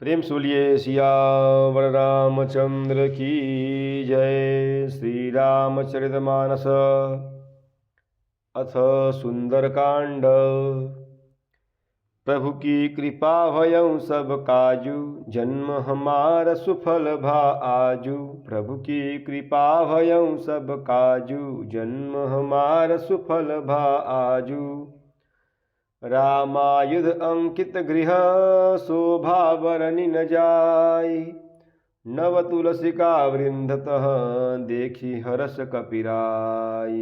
प्रेम से बोलिए सियावर रामचंद्र की जय। श्री रामचरितमानस अथ सुंदरकांड। प्रभु की कृपा भयं सब काजू, जन्म हमार सुफल भा आजू। प्रभु की कृपा भयं सब काजू, जन्म हमार सुफल भा आजू। रामायुध अंकित गृह, शोभा बरनि न जाय। नव तुलसिका वृंदतः, देखी हरस कपिराय।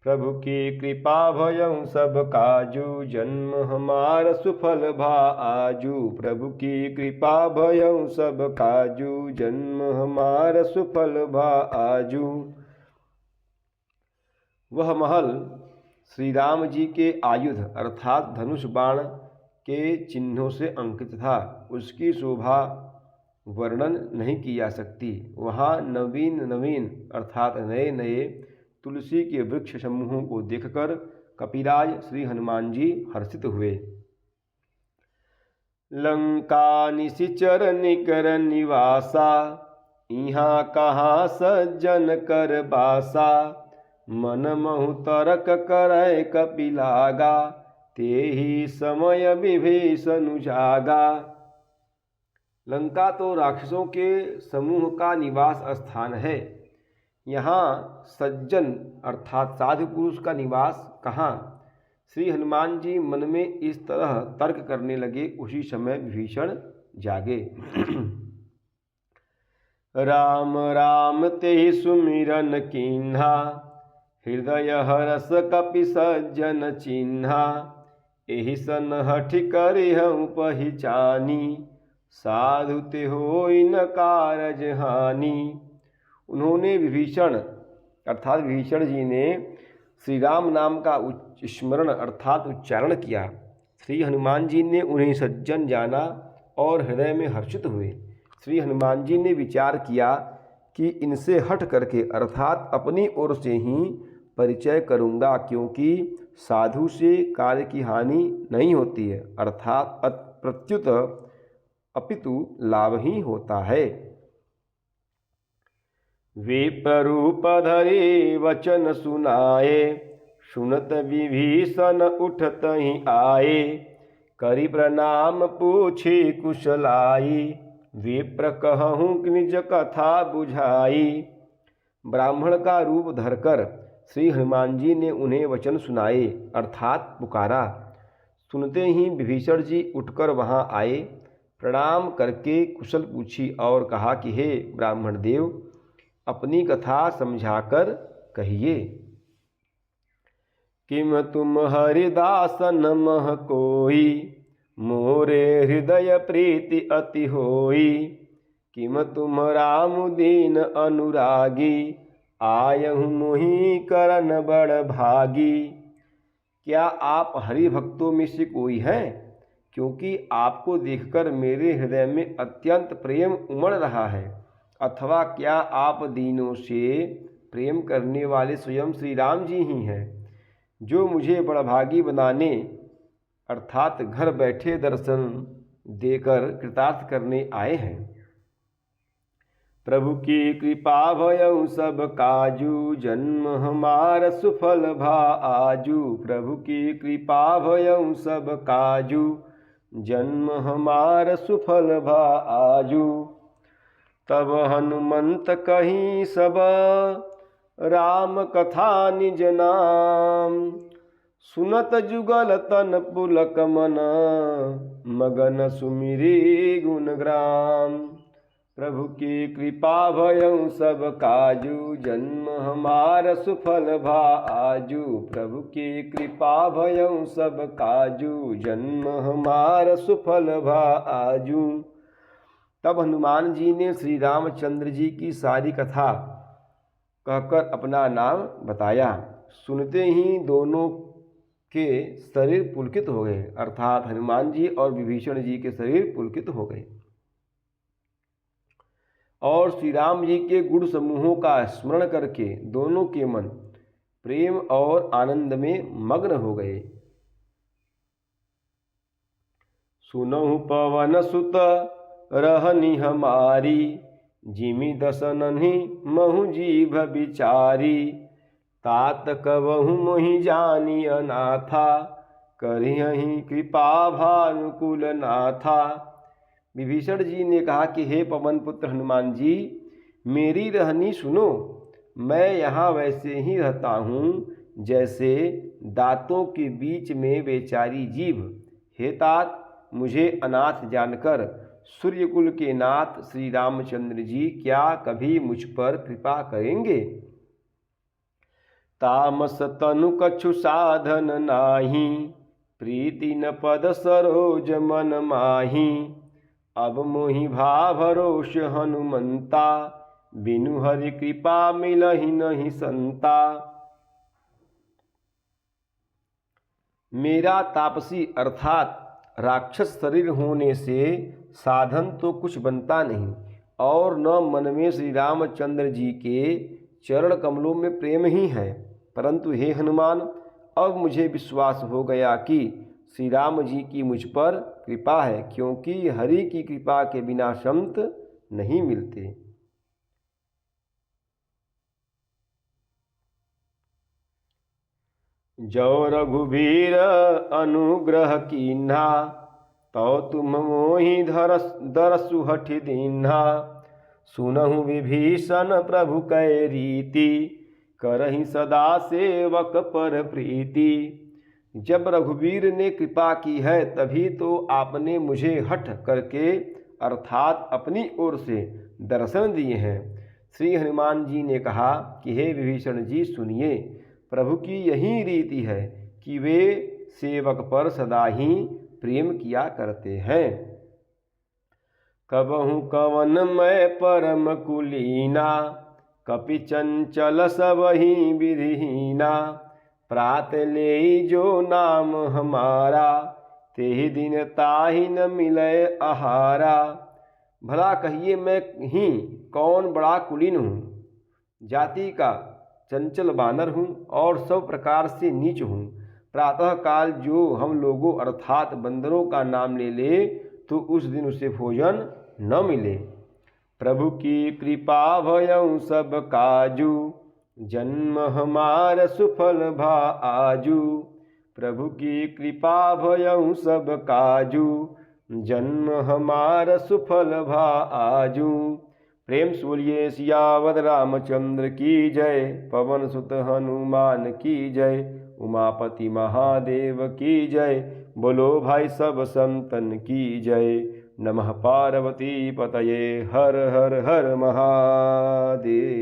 प्रभु की कृपा भयं सब काजू, जन्म हमार सुफल भा आजू। प्रभु की कृपा भयं सब काजू, जन्म हमार सुफल भा आजू। वह महल श्री राम जी के आयुध अर्थात धनुष बाण के चिन्हों से अंकित था। उसकी शोभा वर्णन नहीं की जा सकती। वहाँ नवीन नवीन अर्थात नए नए तुलसी के वृक्ष समूहों को देखकर कपिराज श्री हनुमान जी हर्षित हुए। लंका निशिचर निकर निवासा, यहाँ कहाँ सज्जन कर बासा। मन महु तरक करय कपिलागा, तेहि समय विभीषण जागा। लंका तो राक्षसों के समूह का निवास स्थान है। यहाँ सज्जन अर्थात साधु पुरुष का निवास कहाँ। श्री हनुमान जी मन में इस तरह तर्क करने लगे। उसी समय विभीषण जागे। राम राम तेहि सुमिरन कीन्हा, हृदय हरस कपि सज्जन चिन्हा। एहि सन हठि करिहउँ पहिचानी, साधु ते होई न कारज हानि। उन्होंने विभीषण अर्थात विभीषण जी ने श्री राम नाम का स्मरण अर्थात उच्चारण किया। श्री हनुमान जी ने उन्हें सज्जन जाना और हृदय में हर्षित हुए। श्री हनुमान जी ने विचार किया कि इनसे हट करके अर्थात अपनी ओर से ही परिचय करूँगा, क्योंकि साधु से कार्य की हानि नहीं होती है अर्थात प्रत्युत अपितु लाभ ही होता है। विप्ररूप धरि वचन सुनाए, सुनत विभीषण उठत ही आए। करि प्रणाम पूछी कुशलाई, विप्र कहूँ निज कथा बुझाई। ब्राह्मण का रूप धरकर श्री हनुमान जी ने उन्हें वचन सुनाए अर्थात पुकारा। सुनते ही विभीषण जी उठकर वहां आए, प्रणाम करके कुशल पूछी और कहा कि हे ब्राह्मण देव, अपनी कथा समझाकर कहिए। किम तुम हरिदास न मह कोई, मोरे हृदय प्रीति अति होई। किम तुम राम दीन अनुरागी, आयहु मोहि करन बड़ भागी। क्या आप हरि भक्तों में से कोई हैं? क्योंकि आपको देखकर मेरे हृदय में अत्यंत प्रेम उमड़ रहा है। अथवा क्या आप दीनों से प्रेम करने वाले स्वयं श्री राम जी ही हैं, जो मुझे बड़भागी बनाने अर्थात घर बैठे दर्शन देकर कृतार्थ करने आए हैं। प्रभु की कृपा भयं सब काजू, जन्म हमार सुफल भा आजू। प्रभु की कृपा भयं सब काजू, जन्म हमार सुफल भा आजू। तब हनुमंत कहीं सब, राम कथा निज नाम। सुनत जुगल तन पुलक मन, मगन सुमिरी गुणग्राम। प्रभु की कृपा भयं सब काजू, जन्म हमार सुफल भा आजू। प्रभु की कृपा भयं सब काजू, जन्म हमार सुफल भा आजू। तब हनुमान जी ने श्री रामचंद्र जी की सारी कथा कहकर अपना नाम बताया। सुनते ही दोनों के शरीर पुलकित हो गए अर्थात हनुमान जी और विभीषण जी के शरीर पुलकित हो गए और श्री राम जी के गुण समूहों का स्मरण करके दोनों के मन प्रेम और आनंद में मग्न हो गए। सुनहु पवन सुत रहनी हमारी, जिमि दसनहि महु जीभ बिचारी। तात कबहु मोहि जानी अनाथा, करिहहि कृपा भानुकुल नाथा। विभीषण जी ने कहा कि हे पवन पुत्र हनुमान जी, मेरी रहनी सुनो। मैं यहाँ वैसे ही रहता हूँ जैसे दांतों के बीच में बेचारी जीभ। हे तात, मुझे अनाथ जानकर सूर्यकुल के नाथ श्री रामचंद्र जी क्या कभी मुझ पर कृपा करेंगे? तामस तनु कछु साधन नाही, प्रीति न पद सरोज मन माही। अब मोहि भाभरोष हनुमंता, बिनु हरि कृपा मिलहि नहीं संता। मेरा तापसी अर्थात राक्षस शरीर होने से साधन तो कुछ बनता नहीं, और न मन में श्री रामचंद्र जी के चरण कमलों में प्रेम ही है। परंतु हे हनुमान, अब मुझे विश्वास हो गया कि श्री राम जी की मुझ पर कृपा है, क्योंकि हरि की कृपा के बिना संत नहीं मिलते। जो रघुबीर अनुग्रह कीन्हा, तो तुम मोहि दरसु हठि दीन्हा। सुनहु विभीषण प्रभु कै रीति, करहि सदा सेवक पर प्रीति। जब रघुवीर ने कृपा की है तभी तो आपने मुझे हठ करके अर्थात अपनी ओर से दर्शन दिए हैं। श्री हनुमान जी ने कहा कि हे विभीषण जी सुनिए, प्रभु की यही रीति है कि वे सेवक पर सदा ही प्रेम किया करते हैं। कबहु कवन मैं परम कुलीना, कपि चंचल सबहि विधिहीना। प्रात ले जो नाम हमारा, तेहि दिन ताहि न मिलय आहारा। भला कहिए मैं ही कौन बड़ा कुलीन हूँ, जाति का चंचल बानर हूँ और सब प्रकार से नीच हूँ। प्रातःकाल जो हम लोगों अर्थात बंदरों का नाम ले ले तो उस दिन उसे भोजन न मिले। प्रभु की कृपा भयउ सब काजू, जन्म हमार सुफल भा आजू। प्रभु की कृपा भयउ सब काजू, जन्म हमार सुफल भा आजू। प्रेम से बोलिए सियावत रामचंद्र की जय, पवन सुत हनुमान की जय, उमापति महादेव की जय। बोलो भाई सब संतन की जय। नमः पार्वती पतये, हर हर हर महादेव।